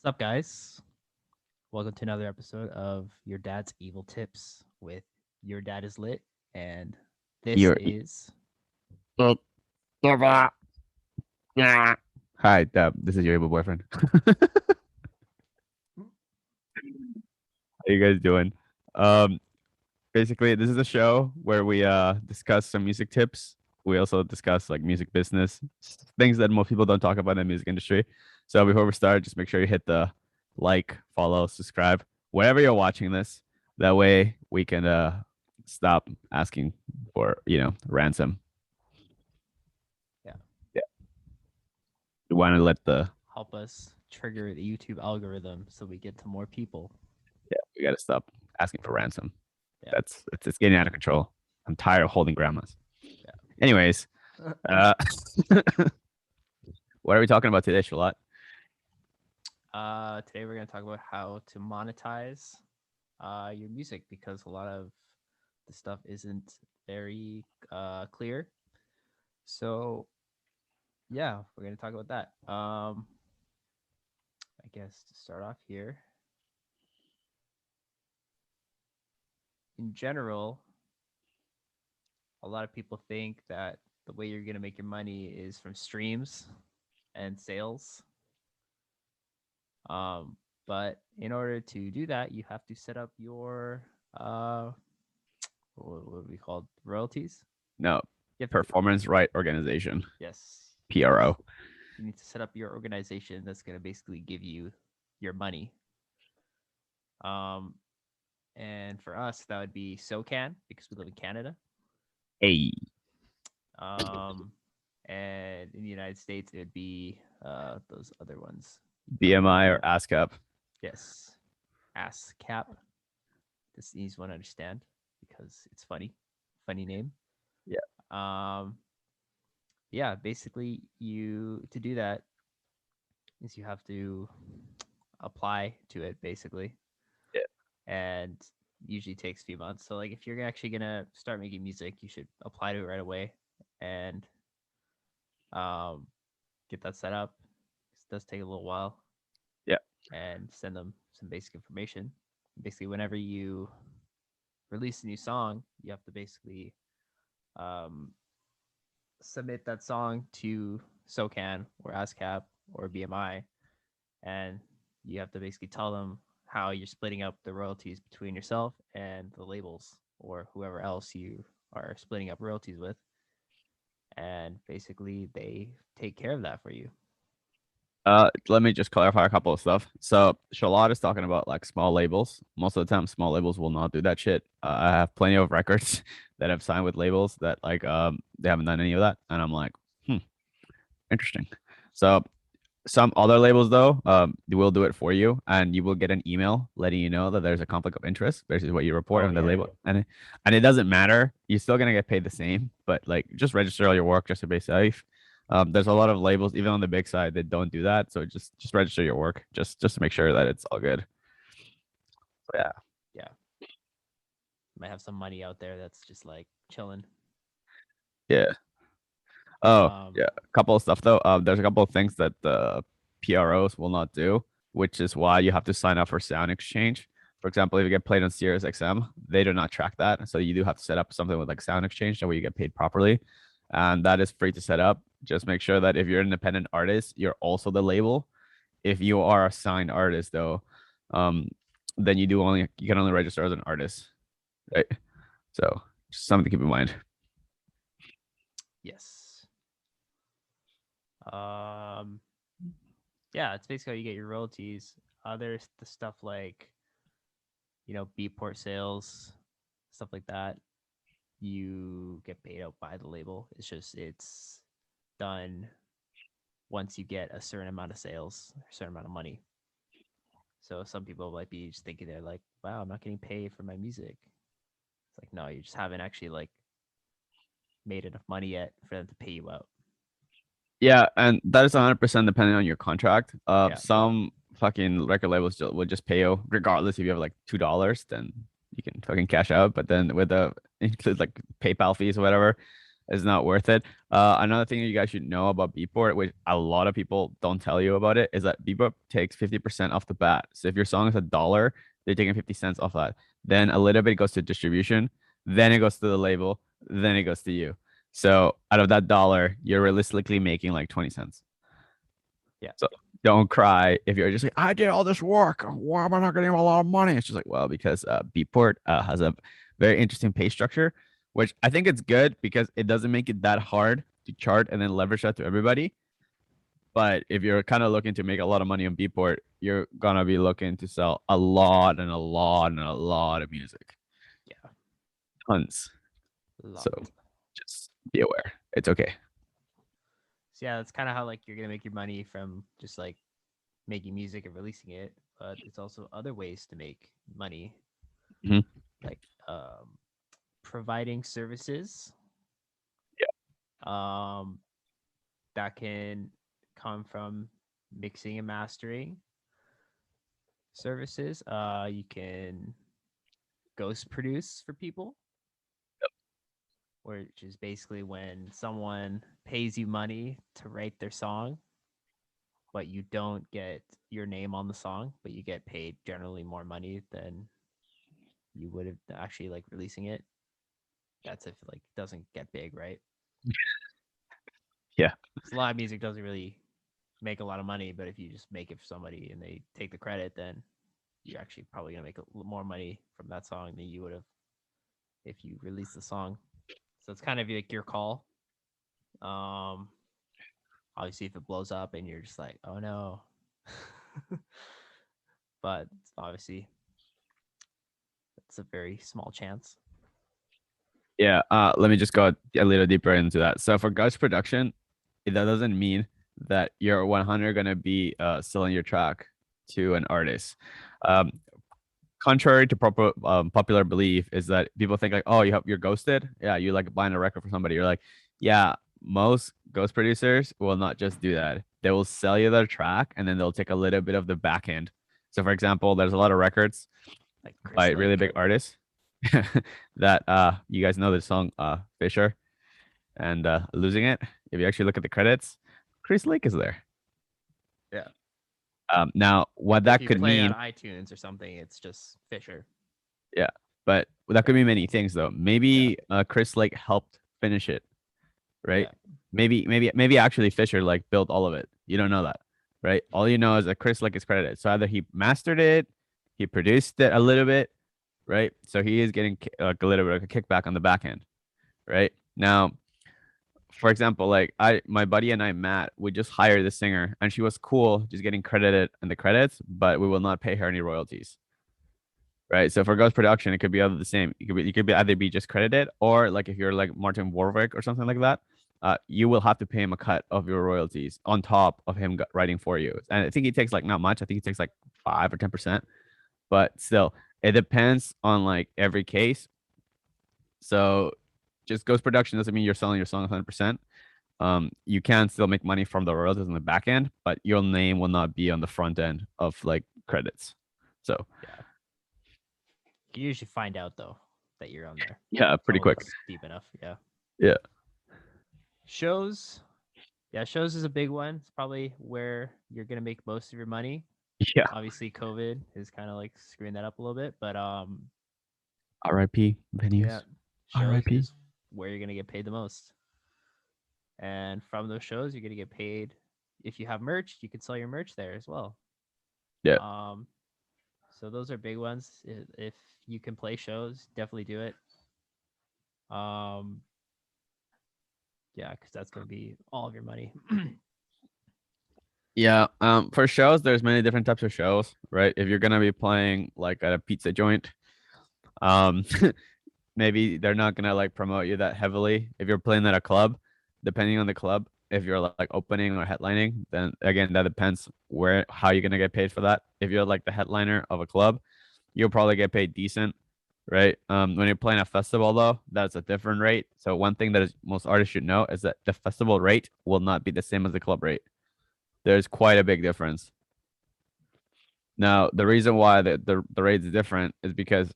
What's up, guys? Welcome to another episode of Your Dad's Evil Tips with Your Dad is Lit. And this You're is. it. Yeah. Hi, this is your able boyfriend. How you guys doing? Um, Basically, this is a show where we discuss some music tips. We also discuss like music business, things that most people don't talk about in the music industry. So before we start, just make sure you hit the like, follow, subscribe, wherever you're watching this. That way we can stop asking for ransom. Yeah, Yeah, we want to let the help us trigger the YouTube algorithm so we get to more people. yeah, we gotta stop asking for ransom. Yeah. It's getting out of control. I'm tired of holding grandmas. Yeah. Anyways, uh, what are we talking about today, Charlotte? Today we're going to talk about how to monetize your music because a lot of the stuff isn't very clear. So, yeah, we're going to talk about that. I guess to start off here, in general, a lot of people think that the way you're going to make your money is from streams and sales. But in order to do that, you have to set up your what would be called royalties. No, You have to, performance right organization, yes, PRO. you need to set up your organization that's going to basically give you your money. Um, and for us, that would be SOCAN because we live in Canada. Hey, Um, and in the United States, it would be those other ones. BMI or ASCAP. Yes, ASCAP. This needs one to understand because it's funny. Funny name. Yeah. Um, yeah, basically, you to do that is you have to apply to it basically, Yeah. and usually takes a few months. So like, if you're actually gonna start making music, you should apply to it right away and um, get that set up. It does take a little while, Yeah. and send them some basic information. Basically, whenever you release a new song, you have to basically um, submit that song to SOCAN or ASCAP or BMI, and you have to basically tell them how you're splitting up the royalties between yourself and the labels or whoever else you are splitting up royalties with. And basically, they take care of that for you. Let me just clarify a couple of stuff. So Charlotte is talking about like small labels. Most of the time, small labels will not do that shit. I have plenty of records that I've signed with labels that like they haven't done any of that, and I'm like, interesting. So some other labels though, they will do it for you, and you will get an email letting you know that there's a conflict of interest versus what you report Oh on the yeah, label, and it doesn't matter. You're still gonna get paid the same, but like just register all your work just to be safe. There's a lot of labels even on the big side that don't do that, so just register your work just to make sure that it's all good. So, yeah, yeah. Might have some money out there that's just like chilling. yeah. Oh Um, yeah, a couple of stuff though. There's a couple of things that the PROs will not do, which is why you have to sign up for Sound Exchange. For example, if you get played on Sirius XM, they do not track that, so you do have to set up something with like Sound Exchange, that way you get paid properly, and that is free to set up. Just make sure that if you're an independent artist, you're also the label. If you are a signed artist, though, um, then you can only register as an artist, right? So just something to keep in mind. yes. Um, yeah, it's basically how you get your royalties. There's the stuff like Beatport sales, stuff like that. You get paid out by the label. It's done once you get a certain amount of sales, a certain amount of money. So some people might be just thinking they're like, "Wow, I'm not getting paid for my music." It's like, no, you just haven't actually like made enough money yet for them to pay you out. Yeah, and that is 100% depending on your contract. Yeah, Some fucking record labels will just pay you regardless if you have like $2, then you can fucking cash out. But then with the include like PayPal fees or whatever, It's not worth it. Another thing you guys should know about Beatport, which a lot of people don't tell you about it, is that Beatport takes 50% off the bat. So if your song is $1, they're taking 50 cents off that. Then a little bit goes to distribution, then it goes to the label, then it goes to you. So out of that dollar, you're realistically making like 20 cents. Yeah. So don't cry if you're just like, I did all this work. Why am I not getting a lot of money? It's just like, well, because Beatport has a very interesting pay structure, which I think it's good because it doesn't make it that hard to chart and then leverage that to everybody. But if you're kind of looking to make a lot of money on Beatport, you're gonna be looking to sell a lot and a lot and a lot of music, Yeah. tons. A So lot. just be aware. It's okay. So yeah, that's kind of how like you're gonna make your money from just like making music and releasing it. But it's also other ways to make money, Mhm. like providing services. Um, that can come from mixing and mastering services. You can ghost produce for people, which is basically when someone pays you money to write their song, but you don't get your name on the song, but you get paid generally more money than you would have actually like releasing it. That's if like doesn't get big, right? Yeah. Because a lot of music doesn't really make a lot of money, but if you just make it for somebody and they take the credit, then you're actually probably gonna make a little more money from that song than you would have if you release the song. So it's kind of like your call. Um, Obviously, if it blows up and you're just like, oh no, but obviously it's a very small chance. Yeah, let me just go a little deeper into that. So for ghost production, that doesn't mean that you're 100 gonna be selling your track to an artist. Um, Contrary to popular belief, is that people think like, oh, you're ghosted. Yeah, you like buying a record for somebody. You're like, yeah, most ghost producers will not just do that. They will sell you their track and then they'll take a little bit of the back end. So for example, there's a lot of records Like Chris by really Lake. big artists that you guys know the song Fisher and Losing It. If you actually look at the credits, Chris Lake is there. Yeah. Now what But if that you could play on mean, iTunes or something, it's just Fisher. yeah, but that could Yeah. mean many things though. Yeah. Maybe Chris Lake helped finish it, right? Yeah. Maybe actually Fisher like built all of it. You don't know that, right? All you know is that Chris Lake is credited. So either he mastered it, he produced it a little bit, right? So he is getting like a little bit of a kickback on the back end, right? Now, for example, like my buddy and I, Matt, we just hired the singer and she was cool, just getting credited in the credits, but we will not pay her any royalties. Right. So for Ghost Production, it could be either the same. You could be either be just credited or like if you're like Martin Warwick or something like that, you will have to pay him a cut of your royalties on top of him writing for you. And I think he takes like not much. I think he takes like 5 or 10%, but still, it depends on like every case. So just Ghost Production doesn't mean you're selling your song 100%. You can still make money from the royalties on the back end, but your name will not be on the front end of like credits. So Yeah. You usually find out though that you're on there. yeah, pretty Someone quick. looks deep enough. Yeah. Yeah. Shows. Yeah, shows is a big one. It's probably where you're gonna make most of your money. Yeah. Obviously, COVID is kind of like screwing that up a little bit, but RIP yeah, venues. shows RIP. is where you're gonna get paid the most. And from those shows, you're gonna get paid. If you have merch, you can sell your merch there as well. Yeah. Um, so those are big ones. If you can play shows, definitely do it. Um, yeah, because that's gonna be all of your money. Yeah. For shows, there's many different types of shows, right? If you're gonna be playing like at a pizza joint, um, maybe they're not gonna like promote you that heavily. If you're playing at a club, depending on the club, if you're like opening or headlining, then again that depends where how you're gonna get paid for that. If you're like the headliner of a club, you'll probably get paid decent, right? When you're playing a festival though, that's a different rate. So one thing that is most artists should know is that the festival rate will not be the same as the club rate. There's quite a big difference. Now, the reason why the rate is different is because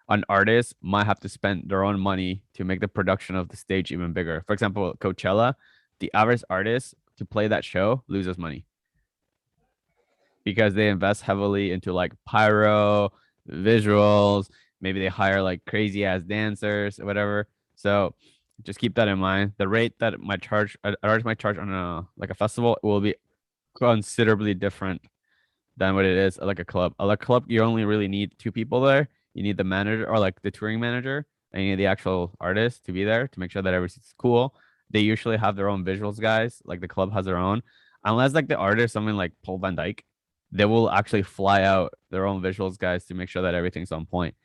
an artist might have to spend their own money to make the production of the stage even bigger. For example, Coachella, the average artist to play that show loses money because they invest heavily into like pyro, visuals, maybe they hire like crazy ass dancers or whatever. So just keep that in mind. The rate that my charge an artist might charge on a like a festival will be considerably different than what it is at like a club. At a club, you only really need two people there. You need the manager or like the touring manager, and you need the actual artist to be there to make sure that everything's cool. They usually have their own visuals guys, like the club has their own. Unless like the artist, something like Paul Van Dyke, they will actually fly out their own visuals guys to make sure that everything's on point.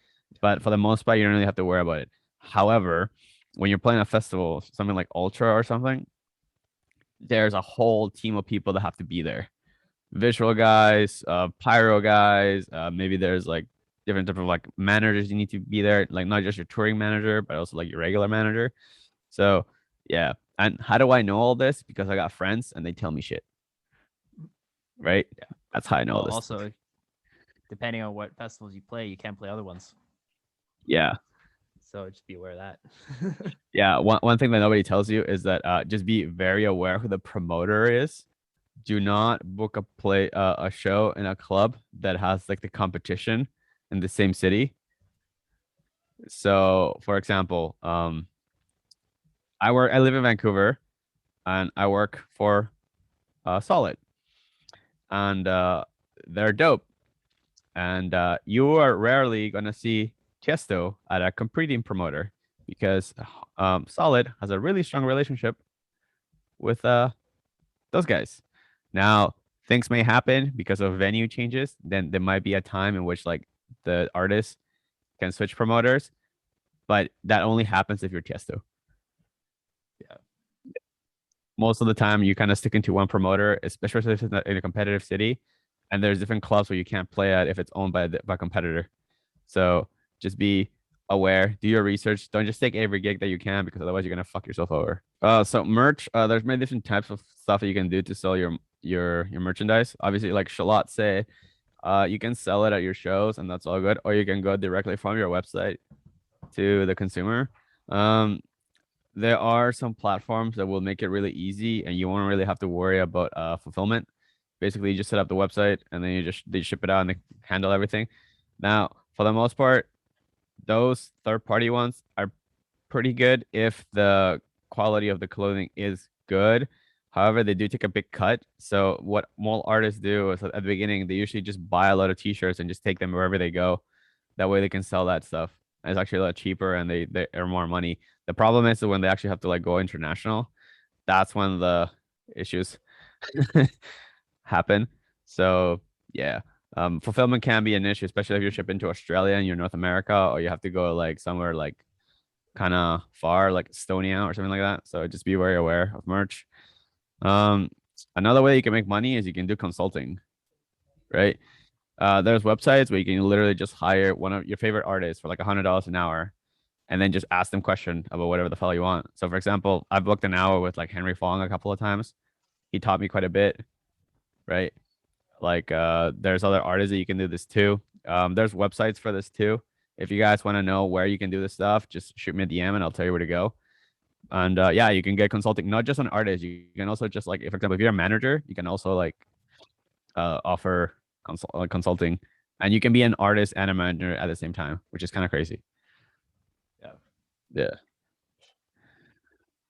But for the most part, you don't really have to worry about it. However, when you're playing a festival, something like Ultra or something, there's a whole team of people that have to be there, visual guys, pyro guys. Maybe there's like different type of like managers you need to be there, like not just your touring manager, but also like your regular manager. So yeah. And how do I know all this? Because I got friends and they tell me shit, right? Yeah. That's how I know Well, all this stuff. also depending on what festivals you play, you can't play other ones. Yeah. So just be aware of that. Yeah. One thing that nobody tells you is that just be very aware who the promoter is. Do not book a show in a club that has like the competition in the same city. So, for example, I live in Vancouver, and I work for Solid, and they're dope. And you are rarely gonna see Tiesto at a competing promoter because Solid has a really strong relationship with those guys. Now, things may happen because of venue changes. Then there might be a time in which like the artist can switch promoters, but that only happens if you're Tiesto. Yeah. Most of the time, you kind of stick into one promoter, especially if it's in a competitive city. And there's different clubs where you can't play at if it's owned by a competitor. So just be aware, do your research. Don't just take every gig that you can because otherwise you're gonna fuck yourself over. So merch, there's many different types of stuff that you can do to sell your merchandise. Obviously, like Shalot say, you can sell it at your shows and that's all good, or you can go directly from your website to the consumer. Um, there are some platforms that will make it really easy and you won't really have to worry about fulfillment. Basically, you just set up the website and then they ship it out and they handle everything. Now, for the most part, those third party ones are pretty good if the quality of the clothing is good. However, they do take a big cut. So what more artists do is at the beginning, they usually just buy a lot of t-shirts and just take them wherever they go. That way they can sell that stuff. And it's actually a lot cheaper and they earn more money. The problem is that when they actually have to like go international, that's when the issues happen. So yeah. Fulfillment can be an issue, especially if you're shipping to Australia and you're North America, or you have to go like somewhere like kind of far, like Estonia or something like that. So just be very aware of merch. Um, Another way you can make money is you can do consulting, right? There's websites where you can literally just hire one of your favorite artists for like $100 an hour, and then just ask them question about whatever the hell you want. So, for example, I've booked an hour with like Henry Fong a couple of times. He taught me quite a bit, right? Like, there's other artists that you can do this too. There's websites for this too. If you guys want to know where you can do this stuff, just shoot me a DM and I'll tell you where to go. And yeah, you can get consulting not just on artists. You can also just like, if, for example, if you're a manager, you can also like offer consulting, and you can be an artist and a manager at the same time, which is kind of crazy. Yeah. Yeah.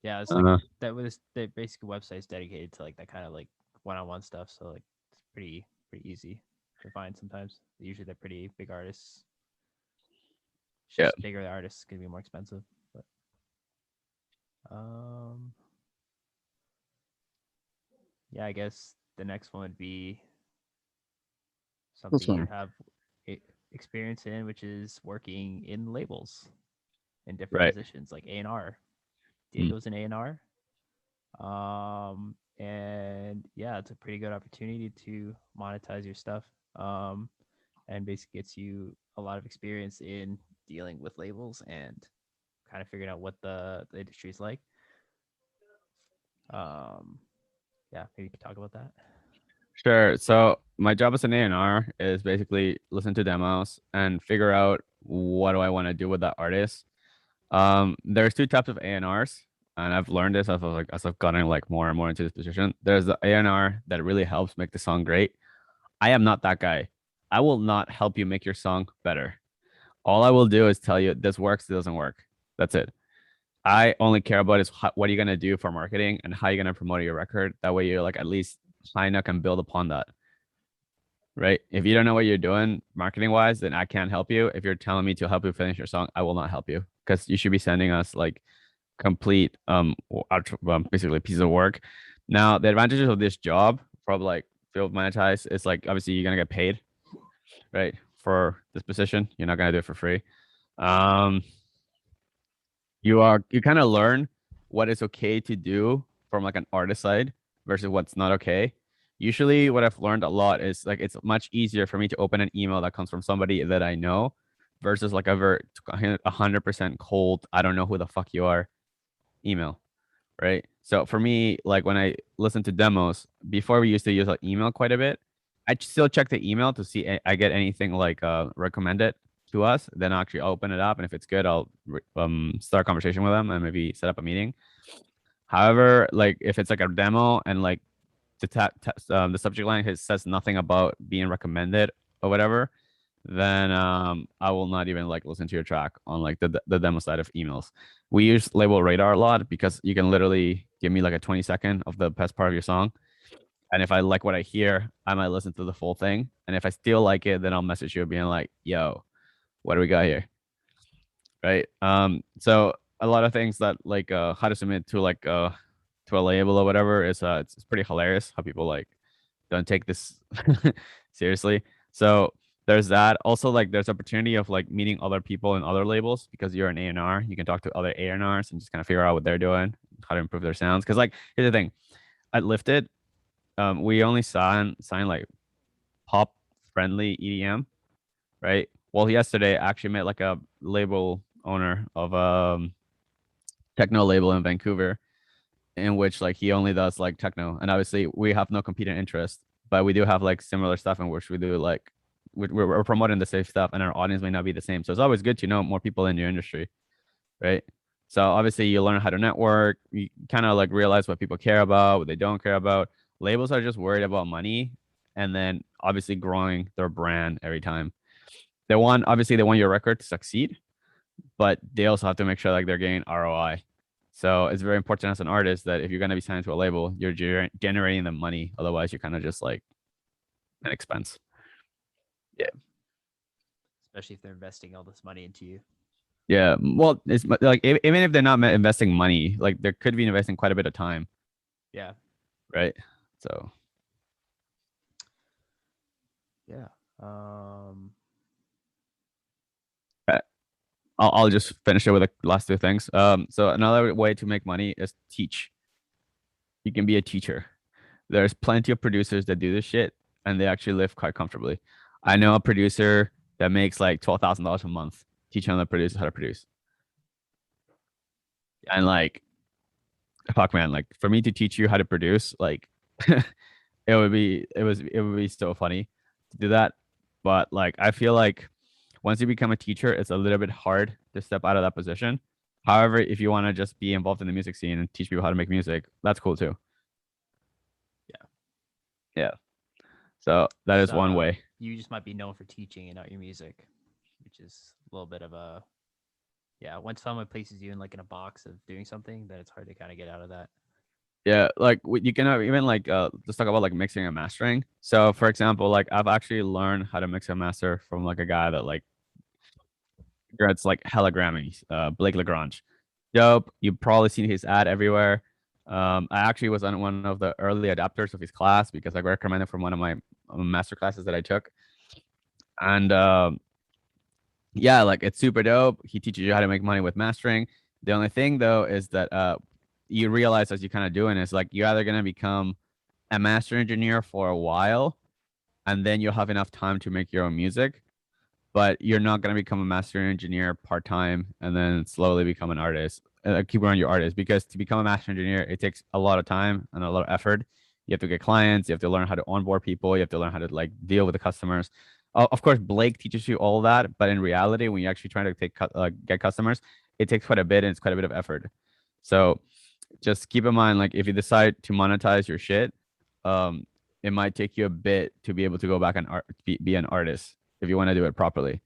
Yeah. It's like Uh, that with the basic website's dedicated to like that kind of like one-on-one stuff. So like it's pretty easy to find sometimes. Usually they're pretty big artists. It's yeah. just bigger artists can be more expensive. But um yeah, I guess the next one would be That's something you fine. have experience in, which is working in labels in different Right. positions, like A&R. Mm. Diego's an A&R. And yeah, it's a pretty good opportunity to monetize your stuff. And basically gets you a lot of experience in dealing with labels and kind of figuring out what the industry is like. Um, yeah, maybe you could talk about that. Sure. So my job as an A&R is basically listen to demos and figure out what do I want to do with that artist. There's two types of A&Rs, and I've learned this as I've gotten like more and more into this position. There's the A&R that really helps make the song great. I am not that guy. I will not help you make your song better. All I will do is tell you this works, it doesn't work. That's it. I only care about is what are you gonna do for marketing and how you're gonna promote your record. That way you're like at least sign up and build upon that. Right. If you don't know what you're doing marketing wise, then I can't help you. If you're telling me to help you finish your song, I will not help you because you should be sending us like complete basically piece of work. Now the advantages of this job from like field monetize is like obviously you're gonna get paid, right? For this position. You're not gonna do it for free. Um you kind of learn what is okay to do from like an artist side versus what's not okay. Usually what I've learned a lot is like it's much easier for me to open an email that comes from somebody that I know versus like a 100% cold, I don't know who the fuck you are email, right? So for me, like when I listen to demos, before we used to use like email quite a bit, I still check the email to see I get anything like recommended to us. Then I'll actually open it up, and if it's good, I'll start a conversation with them and maybe set up a meeting. However, like if it's like a demo and like the subject line says nothing about being recommended or whatever, then I will not even like listen to your track on like the demo side of emails. We use label radar a lot because you can literally give me like a 20-second of the best part of your song. And if I like what I hear, I might listen to the full thing. And if I still like it, then I'll message you being like, yo, what do we got here? Right. So a lot of things that like how to submit to a label or whatever is it's pretty hilarious how people like don't take this seriously. So there's that. Also, like there's opportunity of like meeting other people in other labels because you're an A&R. You can talk to other A&Rs and just kind of figure out what they're doing, how to improve their sounds. Because like here's the thing, at Lifted, we only sign like pop friendly EDM, right? Well, yesterday I actually met like a label owner of techno label in Vancouver in which like he only does like techno, and obviously we have no competing interest, but we do have like similar stuff in which we do like we're promoting the same stuff, and our audience may not be the same. So it's always good to know more people in your industry, right? So obviously you learn how to network. You kind of like realize what people care about, what they don't care about. Labels are just worried about money, and then obviously growing their brand every time. They want your record to succeed, but they also have to make sure like they're getting ROI. So it's very important as an artist that if you're going to be signed to a label, you're generating the money. Otherwise, you're kind of just like an expense. Yeah. Especially if they're investing all this money into you. Yeah. Well, it's like even if they're not investing money, like they could be investing quite a bit of time. Yeah. Right. So. Yeah. I'll just finish it with the last two things. So another way to make money is teach. You can be a teacher. There's plenty of producers that do this shit and they actually live quite comfortably. I know a producer that makes like $12,000 a month teaching other producers how to produce. Yeah. And like, fuck man, like for me to teach you how to produce, like it would be so funny to do that. But like I feel like once you become a teacher, it's a little bit hard to step out of that position. However, if you want to just be involved in the music scene and teach people how to make music, that's cool too. Yeah. Yeah. So that is one way. You just might be known for teaching and not your music, which is a little bit of a yeah. Once someone places you in like in a box of doing something, then it's hard to kind of get out of that. Yeah, like you can even like let's talk about like mixing and mastering. So for example, like I've actually learned how to mix and master from like a guy that like gets like hella Grammys, Blake Lagrange. Dope. You've probably seen his ad everywhere. I actually was on one of the early adapters of his class because I got recommended from one of my master classes that I took. And yeah, like it's super dope. He teaches you how to make money with mastering. The only thing though is that you realize as you kind of doing is like you're either gonna become a master engineer for a while, and then you'll have enough time to make your own music, but you're not going to become a master engineer part time and then slowly become an artist. Keep growing your artist because to become a master engineer, it takes a lot of time and a lot of effort. You have to get clients. You have to learn how to onboard people. You have to learn how to like deal with the customers. Of course, Blake teaches you all that, but in reality, when you're actually trying to get customers, it takes quite a bit and it's quite a bit of effort. So just keep in mind, like if you decide to monetize your shit, um, it might take you a bit to be able to go back and be an artist if you want to do it properly,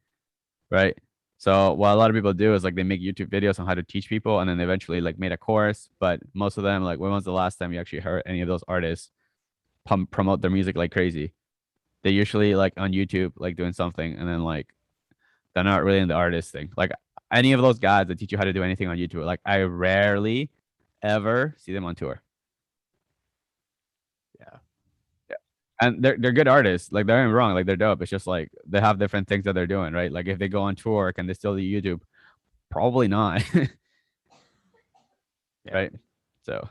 right? So what a lot of people do is like they make YouTube videos on how to teach people, and then they eventually like made a course. But most of them, like, when was the last time you actually heard any of those artists promote their music like crazy? They usually like on YouTube, like doing something, and then like they're not really in the artist thing. Like any of those guys that teach you how to do anything on YouTube, like I rarely ever see them on tour. Yeah. Yeah. And they're good artists. Like they're not wrong. Like they're dope. It's just like they have different things that they're doing, right? Like if they go on tour, can they still do YouTube? Probably not. Yeah. Right. So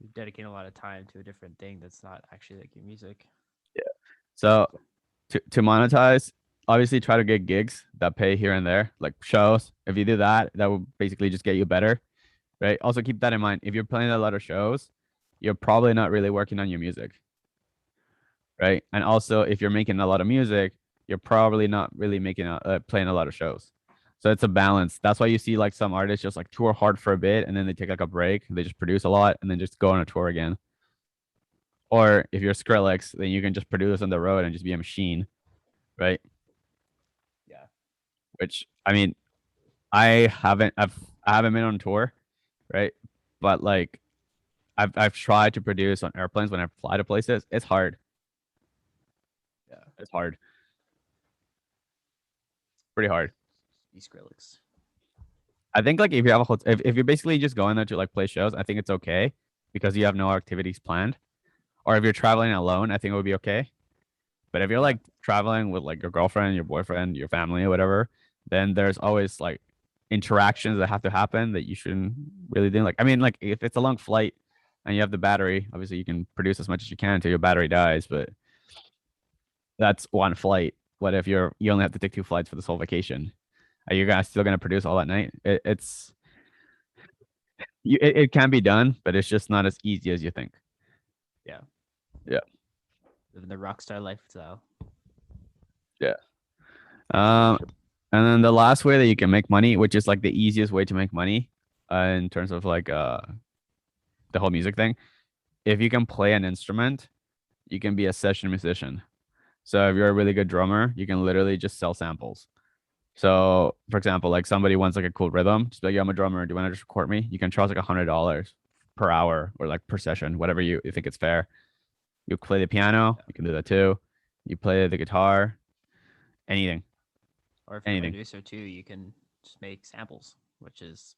You dedicate a lot of time to a different thing that's not actually like your music. yeah. So to monetize, obviously try to get gigs that pay here and there, like shows. If you do that, that will basically just get you better, right? Also keep that in mind. If you're playing a lot of shows, you're probably not really working on your music, right? And also if you're making a lot of music, you're probably not really playing a lot of shows. So it's a balance. That's why you see like some artists just like tour hard for a bit and then they take like a break. They just produce a lot and then just go on a tour again. Or if you're Skrillex, then you can just produce on the road and just be a machine, right? Yeah. Which I mean, I haven't been on tour, right? But like I've tried to produce on airplanes when I fly to places. It's hard. Yeah. It's hard. Pretty hard. Be Skrillex. I think like if you have a if you're basically just going there to like play shows, I think it's okay because you have no activities planned. Or if you're traveling alone, I think it would be okay. But if you're Yeah. like traveling with like your girlfriend, your boyfriend, your family, or whatever, then there's always like interactions that have to happen that you shouldn't really do. Like, I mean, like if it's a long flight and you have the battery, obviously you can produce as much as you can until your battery dies, but that's one flight. What if you only have to take two flights for this whole vacation? Are you guys still gonna produce all that night? It can be done, but it's just not as easy as you think. Yeah. Yeah. Living the rock star lifestyle. Yeah. Um, and then the last way that you can make money, which is like the easiest way to make money, in terms of like the whole music thing, if you can play an instrument, you can be a session musician. So if you're a really good drummer, you can literally just sell samples. So for example, like somebody wants like a cool rhythm, just be like, yeah, I'm a drummer. Do you want to just record me? You can charge like $100 per hour or like per session, whatever you think it's fair. You play the piano, you can do that too. You play the guitar, anything, Or if you're a anything. producer too, you can just make samples, which is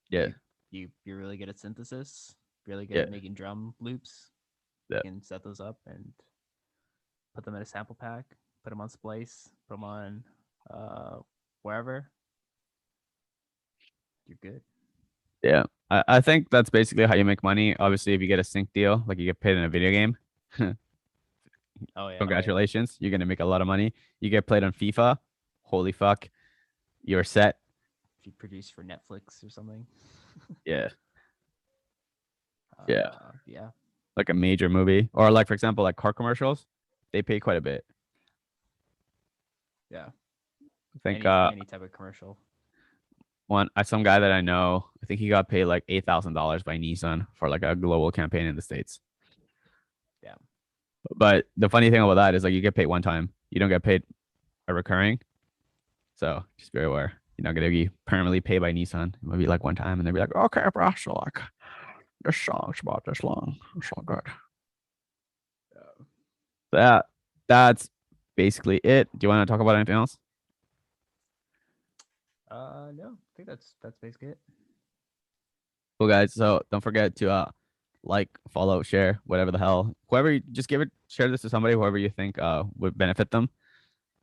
Yeah, you're really good at synthesis, really good yeah, at making drum loops. yeah, You can set those up and put them in a sample pack, put them on Splice, put them on uh, wherever. You're good. yeah. I think that's basically how you make money. Obviously, if you get a sync deal, like you get paid in a video game, Oh yeah. congratulations, you're gonna make a lot of money. You get played on FIFA, holy fuck, you're set. If you produce for Netflix or something. Yeah, yeah. Yeah. Like a major movie, or like for example, like car commercials, they pay quite a bit. Yeah. I think Any type of commercial. some guy that I know, I think he got paid like $8,000 by Nissan for like a global campaign in the States. Yeah. But the funny thing about that is like you get paid one time. You don't get paid a recurring. So just be aware. You're not gonna be permanently paid by Nissan. It might be like one time and they'll be like, okay, bro, so like this song's about this long. It's all good. That that's basically it. Do you want to talk about anything else? No, I think that's basically it. Cool guys. So don't forget to like, follow, share, whatever the hell. Whoever just share this to somebody, whoever you think would benefit them.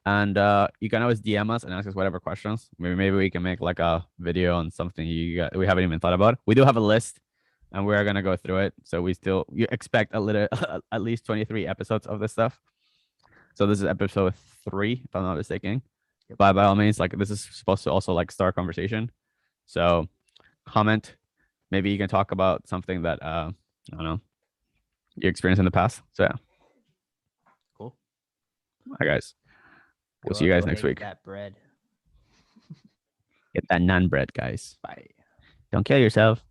And you can always DM us and ask us whatever questions. Maybe we can make like a video on something we haven't even thought about. We do have a list and we're gonna go through it. So you expect a little at least 23 episodes of this stuff. So this is episode 3, if I'm not mistaken. Yep. By all means, like this is supposed to also like start conversation. So comment. Maybe you can talk about something that I don't know, you experienced in the past. So yeah. Cool. Hi guys. We'll see you guys next ahead and week. get that bread. Get that naan bread, guys. Bye. Don't kill yourself.